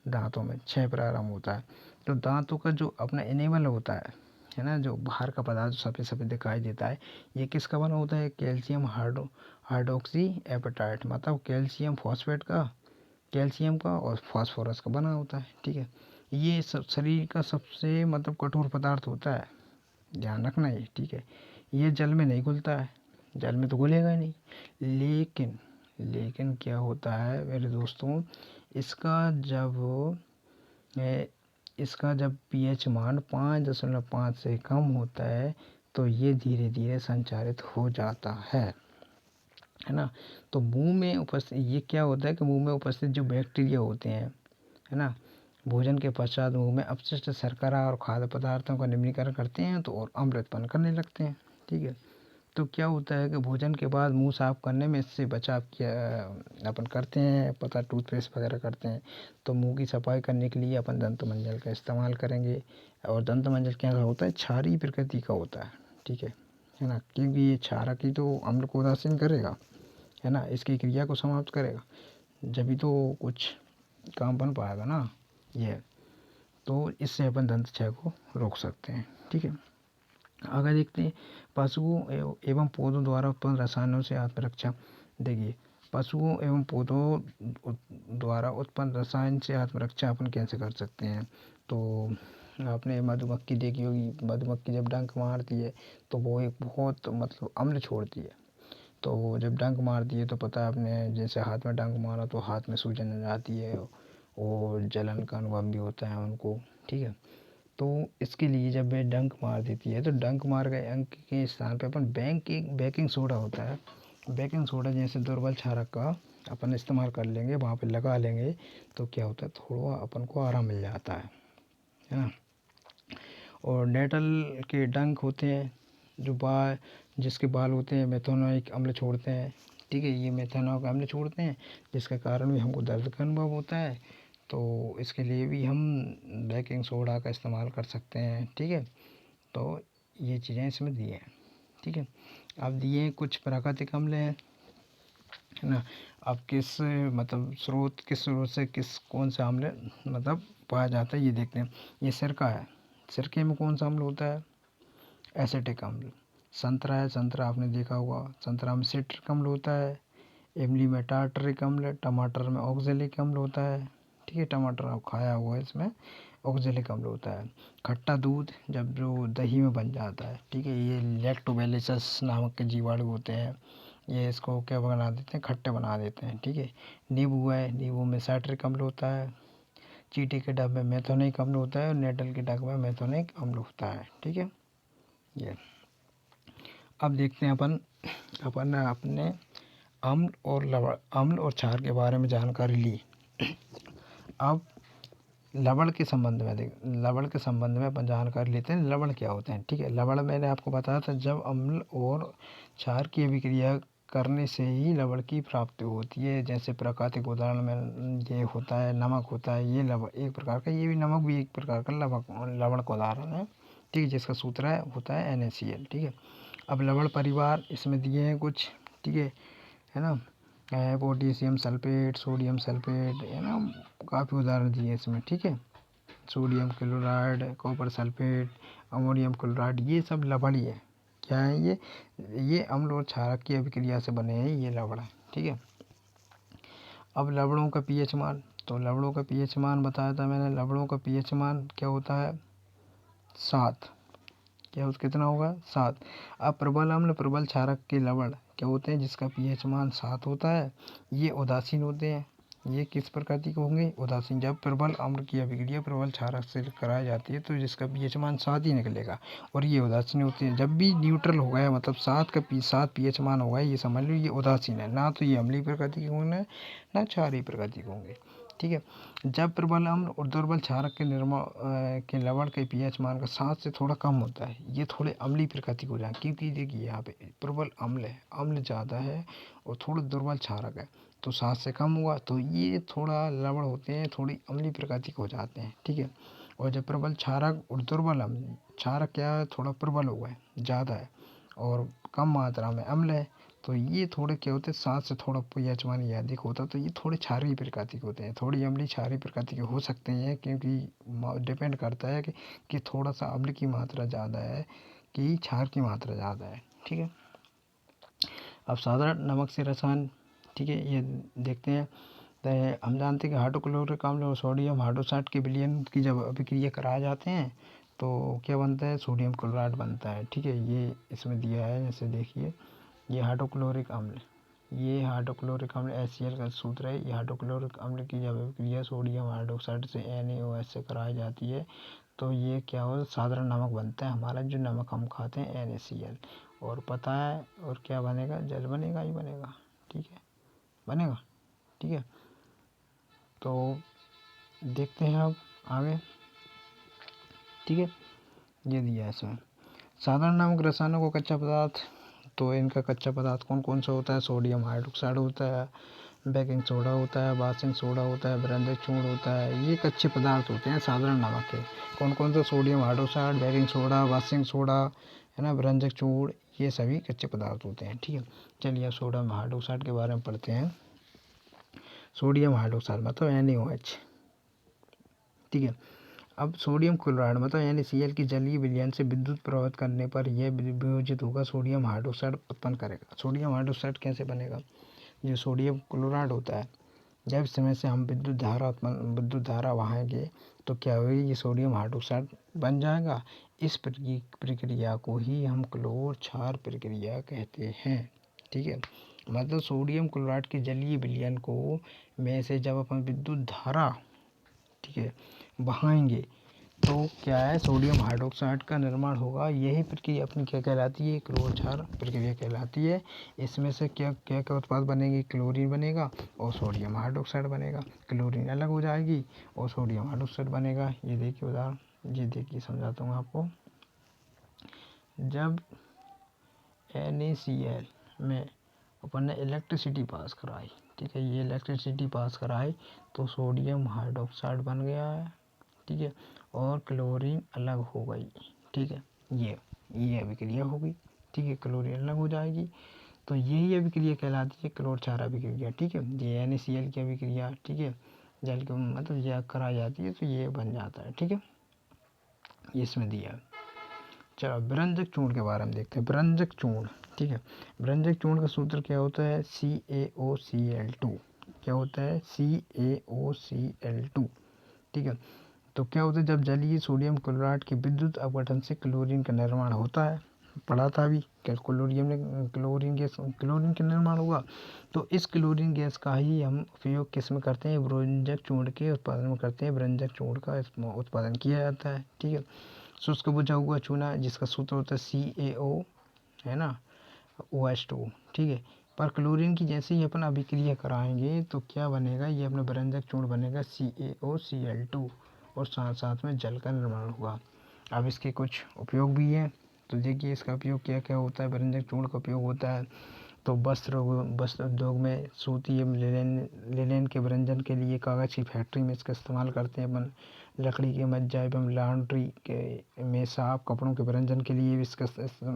दांतों में क्षय प्रारंभ होता है। तो दांतों का जो अपना इनेमल होता है ना, जो बाहर का पदार्थ सफ़ेद सफ़ेद दिखाई देता है, ये किसका बना होता है, कैल्शियम हाइड्रोक्सी एपेटाइट, मतलब कैल्शियम फॉस्फेट का, कैल्शियम का और फास्फोरस का बना होता है, ठीक है। ये सब शरीर का सबसे मतलब कठोर पदार्थ होता है, ध्यान रखना ये, ठीक है। ये जल में नहीं घुलता है, जल में तो घुलेगा ही नहीं। लेकिन लेकिन क्या होता है मेरे दोस्तों, इसका जब इसका जब पीएच मान 5.5 से कम होता है तो ये धीरे धीरे संचारित हो जाता है ना। तो मुंह में उपस्थित, ये क्या होता है कि मुंह में उपस्थित जो बैक्टीरिया होते हैं, है ना, भोजन के पश्चात मुंह में अपशिष्ट शर्करा और खाद्य पदार्थों का निम्नीकरण करते हैं तो और अम्ल उत्पन्न करने लगते हैं। ठीक है, तो क्या होता है कि भोजन के बाद मुंह साफ करने में इससे बचाव किया अपन करते हैं, पता टूथपेस्ट वगैरह करते हैं। तो मुंह की सफाई करने के लिए अपन दंत मंजन का इस्तेमाल करेंगे। और दंत मंजन क्या होता है, क्षारीय प्रकृति का होता है। ठीक है ना, क्योंकि ये क्षारक ही तो अम्ल को उदासीन करेगा, है ना, इसकी क्रिया को समाप्त करेगा, जब ही तो कुछ काम बन पाएगा ना ये। तो इससे अपन दंत क्षय को रोक सकते हैं। ठीक है, आगे देखते हैं पशुओं एवं पौधों द्वारा उत्पन्न रसायनों से आत्मरक्षा। देखिए, पशुओं एवं पौधों द्वारा उत्पन्न रसायन से आत्मरक्षा अपन कैसे कर सकते हैं। तो आपने मधुमक्खी देखी होगी, मधुमक्खी जब डंक मारती है तो वो एक बहुत मतलब अम्ल छोड़ती है। तो वो जब डंक मारती है तो पता है आपने, जैसे हाथ में डंक मारा तो हाथ में सूजन आ जाती है और जलन का अनुभव भी होता है उनको। ठीक है, तो इसके लिए जब वे डंक मार देती है तो डंक मार गए अंक के स्थान पे अपन बेकिंग सोडा होता है, बेकिंग सोडा जैसे दुर्बल क्षारक का अपन इस्तेमाल कर लेंगे, वहाँ पे लगा लेंगे। तो क्या होता है, थोड़ा अपन को आराम मिल जाता है ना। और डेटल के डंक होते हैं, जो जिसके बाल होते हैं मेथनोइक अम्ल छोड़ते हैं। ठीक है, ये मेथनोइक अम्ल छोड़ते हैं जिसके कारण भी हमको दर्द का अनुभव होता है। तो इसके लिए भी हम बेकिंग सोडा का इस्तेमाल कर सकते हैं। ठीक है, तो ये चीज़ें इसमें दी हैं। ठीक है, अब दिए कुछ प्राकृतिक अम्ल हैं, है ना। अब किस मतलब किस स्रोत से कौन सा अम्ल मतलब पाया जाता है ये देखते हैं। ये सिरका है, सिरके में कौन सा अम्ल होता है, एसिटिक अम्ल। संतरा है, संतरा आपने देखा होगा, संतरा में सिट्रिक अम्ल होता है। इमली में टार्टरिक अम्ल, टमाटर में ऑक्जेलिक अम्ल होता है। ठीक है, टमाटर आप खाया हुआ है, इसमें ऑक्जेलिक अम्ल होता है। खट्टा दूध जब जो दही में बन जाता है, ठीक है, ये लैक्टोबैसिलस नामक के जीवाणु होते हैं, ये इसको क्या बना देते हैं, खट्टे बना देते हैं। ठीक है, नींबू है, नींबू में साइट्रिक अम्ल होता है। चींटी के डब में मेथोनिक अम्ल होता है और नेटल के डब में मेथोनिक अम्ल होता है। ठीक है, ये अब देखते हैं अपन अपन अपने अम्ल और क्षार के बारे में जानकारी ली। अब लवण के संबंध में लवण के संबंध में अपन जानकारी लेते हैं, लवण क्या होते हैं। ठीक है, लवण मैंने आपको बताया था, जब अम्ल और क्षार की अभिक्रिया करने से ही लवण की प्राप्ति होती है। जैसे प्राकृतिक उदाहरण में ये होता है, नमक होता है, ये लवण एक प्रकार का, ये भी नमक भी एक प्रकार का लवण का उदाहरण है। ठीक है, जिसका सूत्र होता है NaCl। ठीक है, अब लवण परिवार इसमें दिए हैं कुछ। ठीक है ना, पोटेशियम सल्फेट, सोडियम सल्फेट, है ना, काफ़ी उदाहरण दिए इसमें। ठीक है, sodium chloride, copper sulphate, ammonium chloride, ये सब लवण ही है। क्या है ये अम्ल और क्षारक की अभिक्रिया से बने हैं ये लवण है। ठीक है, अब लवणों का पीएच मान, तो लवणों का पीएच मान बताया था मैंने, लवणों का पीएच मान क्या होता है, 7। क्या उस कितना होगा, 7। अब प्रबल अम्ल प्रबल क्षारक के लवण क्या होते हैं जिसका पीएच मान 7 होता है, ये उदासीन होते हैं। ये किस प्रकृति के होंगे, उदासीन। जब प्रबल अम्ल की अभिक्रिया प्रबल क्षारक से कराई जाती है तो जिसका पीएच मान 7 ही निकलेगा, और ये उदासीन होते हैं। जब भी न्यूट्रल हो गया मतलब 7 पीएच मान होगा, ये समझ लो ये उदासीन है, ना तो ये अम्लीय प्रकृति के होंगे ना क्षारीय प्रकृति के होंगे। ठीक है, जब प्रबल अम्ल और दुर्बल क्षारक के लवण के पीएच मान का 7 से थोड़ा कम होता है, ये थोड़े अम्लीय प्रकृति को हो जाए। क्योंकि देखिए यहाँ पे प्रबल अम्ल है, अम्ल ज़्यादा है, और थोड़ा दुर्बल क्षारक है, तो 7 से कम हुआ तो ये थोड़ा लवण होते हैं, थोड़ी अम्लीय प्रकृति के हो जाते हैं। ठीक है, और जब प्रबल क्षारक और दुर्बल अम्ल, क्षारक क्या है, थोड़ा प्रबल हुआ है, ज़्यादा है, और कम मात्रा में अम्ल है, तो ये थोड़े क्या होते हैं, 7 से थोड़ा पीएच मान ये अधिक होता है, तो ये थोड़े क्षारीय प्रकृति के होते हैं, थोड़ी अम्लीय क्षारीय प्रकृति के हो सकते हैं। क्योंकि डिपेंड करता है कि थोड़ा सा अम्ल की मात्रा ज़्यादा है कि क्षार की मात्रा ज़्यादा है। ठीक है, अब साधारण नमक से रसायन, ठीक है, ये देखते हैं। तो हम जानते हैं कि हाइड्रोक्लोरिक अम्ल और सोडियम हाइड्रोक्साइड के विलयन की जब अभिक्रिया कराए जाते हैं तो क्या बनता है, सोडियम क्लोराइड बनता है। ठीक है, ये इसमें दिया है, जैसे देखिए ये हाइड्रोक्लोरिक अम्ल, ये हाइड्रोक्लोरिक अम्ल HCl का सूत्र है। ये हाइड्रोक्लोरिक अम्ल की जब अभिक्रिया सोडियम हाइड्रोक्साइड से NaOH से कराई जाती है तो ये क्या होता है, साधारण नमक बनता है हमारा, जो नमक हम खाते हैं NaCl। और पता है और क्या बनेगा, जल बनेगा ही बनेगा। ठीक है, बनेगा। ठीक है, तो देखते हैं अब आगे। ठीक है, ये दिया है इसमें साधारण नमक रसायनों को कच्चा पदार्थ। तो इनका कच्चा पदार्थ कौन कौन सा होता है, सोडियम हाइड्रोक्साइड होता है, बेकिंग सोडा होता है, वाशिंग सोडा होता है, व्यंजक चूर्ण होता है। ये कच्चे पदार्थ होते हैं साधारण नमक के। कौन कौन सा, sodium hydroxide, baking soda, washing soda, है ना, व्यंजक चूर्ण, ये सभी कच्चे पदार्थ होते हैं। ठीक है, चलिए अब सोडियम हाइड्रोक्साइड के बारे में पढ़ते हैं। सोडियम हाइड्रोक्साइड मतलब NaOH। ठीक है, अब सोडियम क्लोराइड मतलब NaCl की जलीय विलयन से विद्युत प्रभावित करने पर यह वियोजित होकर सोडियम हाइड्रोक्साइड उत्पन्न करेगा। सोडियम हाइड्रोक्साइड कैसे बनेगा, जो सोडियम क्लोराइड होता है, जब समय से हम विद्युत धारा बहाएंगे तो क्या होगी, ये सोडियम हाइड्रोक्साइड बन जाएगा। इस प्रक्रिया को ही हम क्लोर क्षार प्रक्रिया कहते हैं। ठीक है, मतलब सोडियम क्लोराइड के जलीय विलयन को में से जब अपन विद्युत धारा, ठीक है, बहाएंगे तो क्या है, सोडियम हाइड्रोक्साइड का निर्माण होगा। यही प्रक्रिया अपनी क्या कहलाती है, क्लोर क्षार प्रक्रिया कहलाती है। इसमें से क्या क्या क्या उत्पाद बनेंगे, क्लोरीन बनेगा और सोडियम हाइड्रोक्साइड बनेगा। क्लोरीन अलग हो जाएगी और सोडियम हाइड्रोक्साइड बनेगा। ये देखिए उदाहरण, ये देखिए समझाता हूँ आपको। जब NaCl में अपन ने इलेक्ट्रिसिटी पास कराई, ठीक है, ये इलेक्ट्रिसिटी पास कराई तो सोडियम हाइड्रोक्साइड बन गया है। ठीक है, और क्लोरीन अलग हो गई। ठीक है, ये अभिक्रिया होगी। ठीक है, क्लोरीन अलग हो जाएगी तो यही अभिक्रिया कहलाती है क्लोर क्षार अभिक्रिया। ठीक है, ये NaCl की अभिक्रिया, ठीक है, जल के मतलब यह कराई जाती है तो ये बन जाता है। ठीक है, ये इसमें दिया है। चलो व्यंजक चूर्ण के बारे में देखते हैं। व्यंजक चूर्ण, ठीक है, व्यंजक चूर्ण का सूत्र क्या होता है, CaOCl2। क्या होता है, CaOCl2। ठीक है, तो क्या होता है, जब जलीय सोडियम क्लोराइड के विद्युत अपघटन से क्लोरीन का निर्माण होता है, पढ़ा था अभी क्या, क्लोरीन गैस, क्लोरीन का निर्माण हुआ। तो इस क्लोरीन गैस का ही हम उपयोग किस में करते हैं, व्यंजक चूर्ण के उत्पादन में करते हैं। व्यंजक चूर्ण का उत्पादन किया जाता है। ठीक है, शुष्क बुझा हुआ चूना जिसका सूत्र होता है CaO, है ना, OH2। ठीक है, पर क्लोरीन की जैसे ही अपन अभिक्रिया कराएंगे तो क्या बनेगा, ये अपना व्यंजक चूर्ण बनेगा CaOCl2 और साथ साथ में जल का निर्माण होगा। अब इसके कुछ उपयोग भी हैं, तो देखिए इसका उपयोग क्या क्या होता है। व्यंजक चूर्ण का उपयोग होता है तो वस्त्र उद्योग में सूती एवं लिनेन के व्यंजन के लिए, कागज़ की फैक्ट्री में इसका इस्तेमाल करते हैं अपन। लकड़ी के मज्जा एवं लॉन्ड्री के में साफ कपड़ों के व्यंजन के लिए भी इसका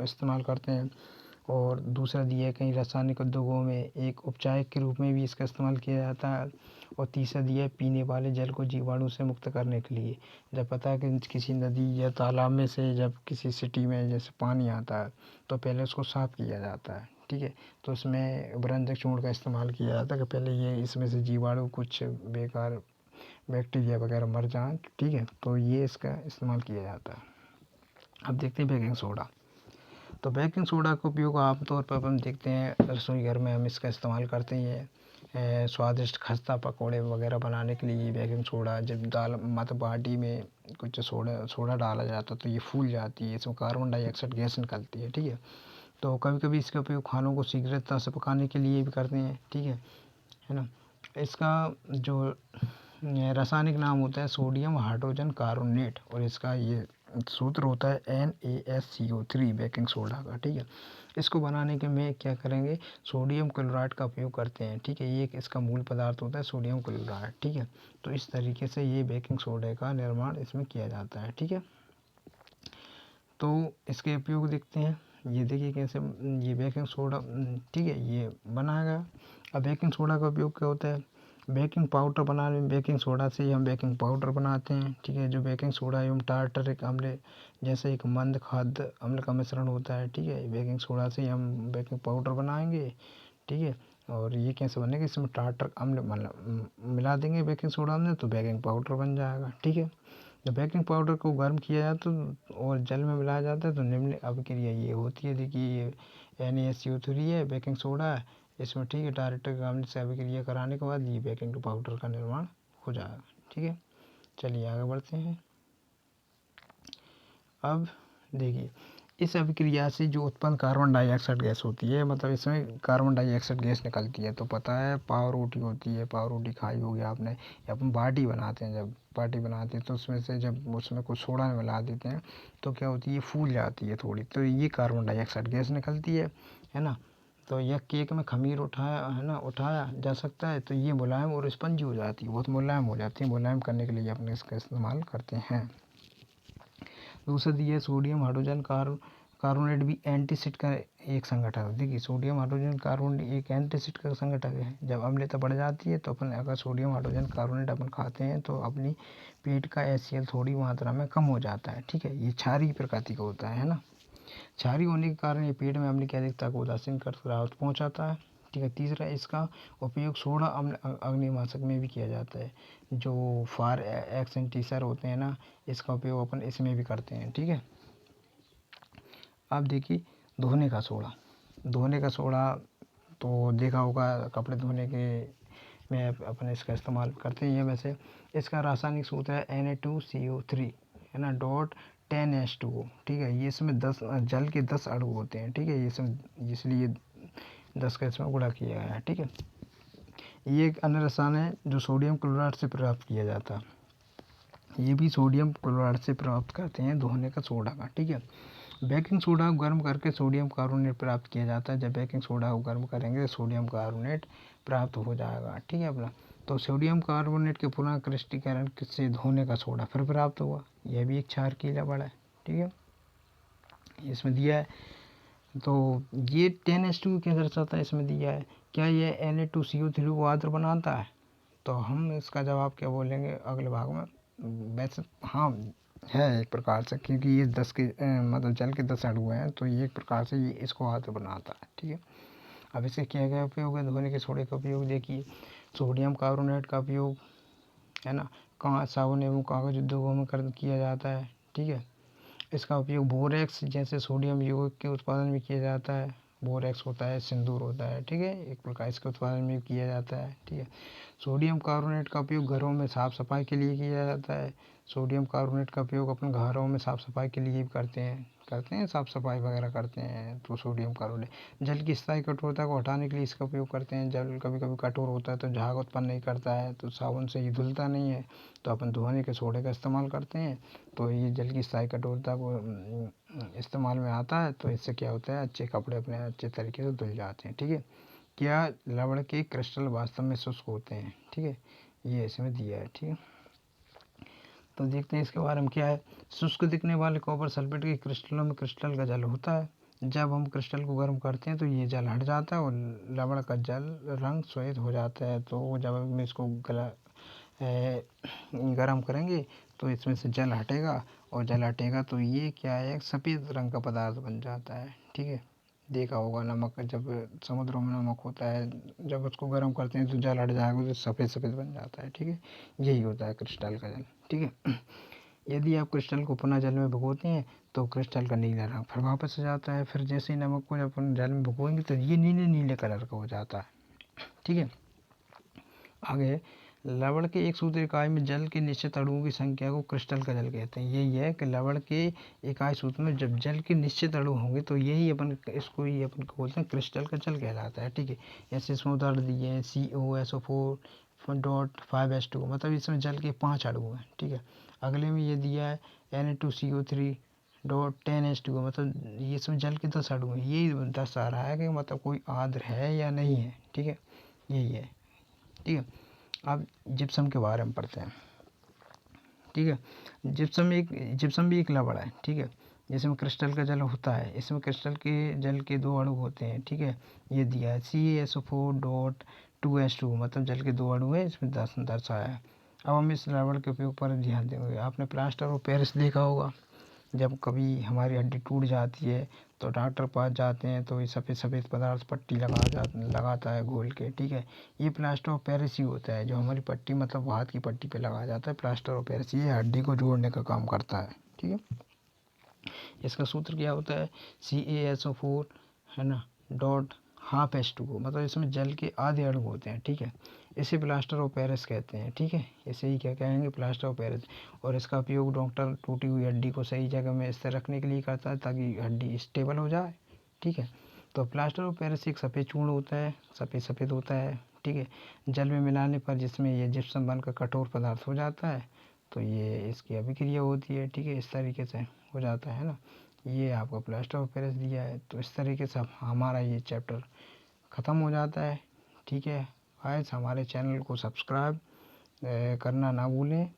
इस्तेमाल करते हैं। और दूसरा दिया है, कहीं रासायनिक उद्योगों में एक उपचायक के रूप में भी इसका इस्तेमाल किया जाता है। और तीसरा दिया है, पीने वाले जल को जीवाणु से मुक्त करने के लिए। जब पता है कि किसी नदी या तालाब में से जब किसी सिटी में जैसे पानी आता है तो पहले उसको साफ़ किया जाता है। ठीक है, तो इसमें व्यंजक चूर्ण का इस्तेमाल किया जाता है कि पहले ये इसमें से जीवाणु कुछ बेकार बैक्टीरिया वगैरह मर जाएं। ठीक है, तो ये इसका इस्तेमाल किया जाता है। अब देखते हैं बेकिंग सोडा। तो बेकिंग सोडा का उपयोग आमतौर पर हम देखते हैं रसोई घर में हम इसका इस्तेमाल करते हैं। स्वादिष्ट खस्ता पकौड़े वगैरह बनाने के लिए बेकिंग सोडा, जब दाल मतलब बाटी में कुछ सोडा डाला जाता है तो ये फूल जाती है, इसमें कार्बन डाइऑक्साइड गैस निकलती है। ठीक है, तो कभी कभी इसका उपयोग खानों को शीघ्रता से पकाने के लिए भी करते हैं। ठीक है ना। इसका जो रासायनिक नाम होता है सोडियम हाइड्रोजन कार्बोनेट और इसका ये सूत्र होता है NaSCO3 बेकिंग सोडा का। ठीक है, इसको बनाने के में क्या करेंगे, सोडियम क्लोराइड का उपयोग करते हैं। ठीक है, ये इसका मूल पदार्थ होता है सोडियम क्लोराइड। ठीक है, तो इस तरीके से ये बेकिंग सोडा का निर्माण इसमें किया जाता है। ठीक है, तो इसके उपयोग देखते हैं। ये देखिए कैसे ये बेकिंग सोडा, ठीक है, ये बनाया गया। अब बेकिंग सोडा का उपयोग क्या होता है, बेकिंग पाउडर बनाने में बेकिंग सोडा से ही हम बेकिंग पाउडर बनाते हैं। ठीक है, जो बेकिंग सोडा एवं टार्टरिक अम्ल जैसे एक मंद खाद्य अम्ल का मिश्रण होता है। ठीक है, बेकिंग सोडा से ही हम बेकिंग पाउडर बनाएंगे। ठीक है, और ये कैसे बनेगा, इसमें टार्टरिक अम्ल मतलब मिला देंगे बेकिंग सोडा में तो बेकिंग पाउडर बन जाएगा। ठीक है, जब बेकिंग पाउडर को गर्म किया जाता है और जल में मिलाया जाता है तो निम्न अभिक्रिया ये होती है। देखिए ये NaCO3 है, बेकिंग सोडा है इसमें, ठीक है। टायरेक्टर अम्ल से अभिक्रिया कराने के बाद ये बेकिंग पाउडर का निर्माण हो जाएगा, ठीक है। चलिए आगे बढ़ते हैं। अब देखिए इस अभिक्रिया से जो उत्पन्न कार्बन डाइऑक्साइड गैस होती है, मतलब इसमें कार्बन डाइऑक्साइड गैस निकलती है, तो पता है पाव रोटी होती है, पाव रोटी खाई होगी आपने, या अपन बाटी बनाते हैं, जब बाटी बनाते हैं तो उसमें से जब उसमें कुछ सोडा मिला देते हैं तो क्या होती है, फूल जाती है थोड़ी, तो ये कार्बन डाइऑक्साइड गैस निकलती है ना। तो यह केक में खमीर उठाया है ना, उठाया जा सकता है, तो ये मुलायम और स्पंजी हो जाती है, बहुत मुलायम हो जाती है। मुलायम करने के लिए अपने इसका इस्तेमाल करते हैं। दूसरा दिया है सोडियम हाइड्रोजन कार्बोनेट भी एंटीसिड का एक संगठक है। देखिए सोडियम हाइड्रोजन कार्बोनेट एक एंटीसिड का संगठक है। जब अम्लता बढ़ जाती है तो अपन अगर सोडियम हाइड्रोजन कार्बोनेट अपन खाते हैं तो अपनी पेट का HCl थोड़ी मात्रा में कम हो जाता है, ठीक है। ये क्षारीय प्रकृति का होता है ना। क्षारीय होने के कारण ये पेट में अम्ल की अधिकता को उदासीन कर राहत पहुँचाता है, ठीक है। तीसरा इसका उपयोग सोडा अम्ल अग्निमाशक में भी किया जाता है। जो फार एक्सेंटीसर होते हैं ना, इसका उपयोग अपन इसमें भी करते हैं, ठीक है। अब देखिए धोने का सोडा तो देखा होगा कपड़े धोने के में अपन इसका इस्तेमाल करते हैं। वैसे इसका रासायनिक सूत्र है Na2CO3 है ना डॉट 10H2O, ठीक है। ये इसमें 10 जल के 10 अणु होते हैं, ठीक है। ये इसमें इसलिए 10 का इसमें गुणा किया गया है, ठीक है। ये एक अन्य रसायन है जो सोडियम क्लोराइड से प्राप्त किया जाता है। ये भी सोडियम क्लोराइड से प्राप्त करते हैं धोने का सोडा का, ठीक है। बेकिंग सोडा को गर्म करके सोडियम कार्बोनेट प्राप्त किया जाता है। जब बेकिंग सोडा को गर्म करेंगे तो सोडियम कार्बोनेट प्राप्त हो जाएगा, ठीक है अपना। तो सोडियम कार्बोनेट के पुनः क्रिस्टलीकरण से धोने का सोडा फिर प्राप्त हुआ। यह भी एक क्षार की लवण है, ठीक है। इसमें दिया है तो ये 10H2 क्या दर्शाता है, इसमें दिया है क्या ये Na2CO3 को आद्र बनाता है। तो हम इसका जवाब क्या बोलेंगे अगले भाग में। वैसे हाँ है एक प्रकार से, क्योंकि ये 10 के मतलब जल के 10 अणु हैं, तो ये एक प्रकार से ये इसको आद्र बनाता है, ठीक है। अब इसके क्या क्या उपयोग है धोने के सोडे का उपयोग। देखिए सोडियम कार्बोनेट का उपयोग है ना साबुन एवं कागज उद्योगों में किया जाता है, ठीक है। इसका उपयोग बोरेक्स जैसे सोडियम यौगिक के उत्पादन में किया जाता है। बोरेक्स होता है, सिंदूर होता है, ठीक है, एक प्रकार इसके उत्पादन में किया जाता है, ठीक है। सोडियम कार्बोनेट का उपयोग घरों में साफ़ सफाई के लिए किया जाता है। सोडियम कार्बोनेट का उपयोग अपने घरों में साफ़ सफाई के लिए भी करते हैं साफ़ सफाई वगैरह करते हैं। तो सोडियम कार्बोनेट जल की स्थायी कठोरता को हटाने के लिए इसका उपयोग करते हैं। जल कभी कभी कठोर होता है तो झाग उत्पन्न नहीं करता है, तो साबुन से ये धुलता नहीं है, तो अपन धोने के सोडे का इस्तेमाल करते हैं। तो ये जल की स्थायी कठोरता को इस्तेमाल में आता है, तो इससे क्या होता है अच्छे कपड़े अपने अच्छे तरीके से धुल जाते हैं, ठीक है। क्या लवण के क्रिस्टल वास्तव में शुष्क होते हैं, ठीक है, ये इसमें दिया है, ठीक है। तो देखते हैं इसके बारे में क्या है। शुष्क दिखने वाले कॉपर सल्फेट के क्रिस्टलों में क्रिस्टल का जल होता है। जब हम क्रिस्टल को गर्म करते हैं तो ये जल हट जाता है और लवण का जल रंग श्वेत हो जाता है। तो जब हम इसको गर्म करेंगे तो इसमें से जल हटेगा, और जल हटेगा तो ये क्या है सफ़ेद रंग का पदार्थ बन जाता है, ठीक है। देखा होगा नमक, जब समुद्रों में नमक होता है जब उसको गर्म करते हैं तो जल हट जाएगा तो सफ़ेद सफ़ेद बन जाता है, ठीक है। यही होता है क्रिस्टल का जल, ठीक है। यदि आप क्रिस्टल को पुनः जल में भिगोते हैं तो क्रिस्टल का नीला रंग फिर वापस आ जाता है। फिर जैसे ही नमक को जब अपन जल में भिगोएंगे तो ये नीले नीले कलर का हो जाता है, ठीक है। आगे लवण के एक सूत्र इकाई में जल के निश्चित अणुओं की संख्या को क्रिस्टल का जल कहते हैं। यही है कि लवण के इकाई सूत्र में जब जल के निश्चित अणु होंगे तो यही अपन इसको ही अपन बोलते हैं क्रिस्टल का जल कहलाता है, ठीक है। ऐसे इसमें उदाहरण दिए हैं COSO4.5H2, मतलब इसमें जल के 5 अणु हैं, ठीक है। अगले में ये दिया है Na2CO3.10H2, मतलब ये इसमें जल के 10 अणु हैं। यही दर्शा रहा है कि मतलब कोई आद्र है या नहीं है, ठीक है, यही है, ठीक है। अब जिप्सम के बारे में पढ़ते हैं, ठीक है। जिप्सम भी एक लवण है, ठीक है, जिसमें क्रिस्टल का जल होता है। इसमें क्रिस्टल के जल के 2 अणु होते हैं, ठीक है। ये दिया है CaSO4.2H2, मतलब जल के 2 अणु है, इसमें दर्शाया है। अब हम इस लवण के उपयोग पर ध्यान देंगे। आपने प्लास्टर ऑफ पेरिस देखा होगा, जब कभी हमारी हड्डी टूट जाती है तो डॉक्टर पास जाते हैं तो ये सफ़ेद सफ़ेद पदार्थ पट्टी लगाता है घोल के, ठीक है। ये प्लास्टर ऑफ पेरिस ही होता है, जो हमारी पट्टी मतलब हाथ की पट्टी पे लगाया जाता है। प्लास्टर ऑफ पेरिस ये हड्डी को जोड़ने का काम करता है, ठीक है। इसका सूत्र क्या होता है, CaSO4 है ना डॉट हाफ H2O, मतलब इसमें जल के आधे अणु होते हैं, ठीक है। इसे प्लास्टर ऑफ पेरिस कहते हैं, ठीक है। इसे ही क्या कहेंगे, प्लास्टर ऑफ पेरिस। और इसका उपयोग डॉक्टर टूटी हुई हड्डी को सही जगह में स्थिर रखने के लिए करता है ताकि हड्डी स्टेबल हो जाए, ठीक है। तो प्लास्टर ऑफ पेरिस एक सफ़ेद चूर्ण होता है, सफ़ेद सफ़ेद होता है, ठीक है। जल में मिलाने पर जिसमें ये जिप्सम बनकर कठोर पदार्थ हो जाता है, तो ये इसकी अभिक्रिया होती है, ठीक है। इस तरीके से हो जाता है ना। ये आपको प्लास्टर ऑफ पेरिस दिया है, तो इस तरीके से हमारा ये चैप्टर ख़त्म हो जाता है, ठीक है। गाइस हमारे चैनल को सब्सक्राइब करना ना भूलें।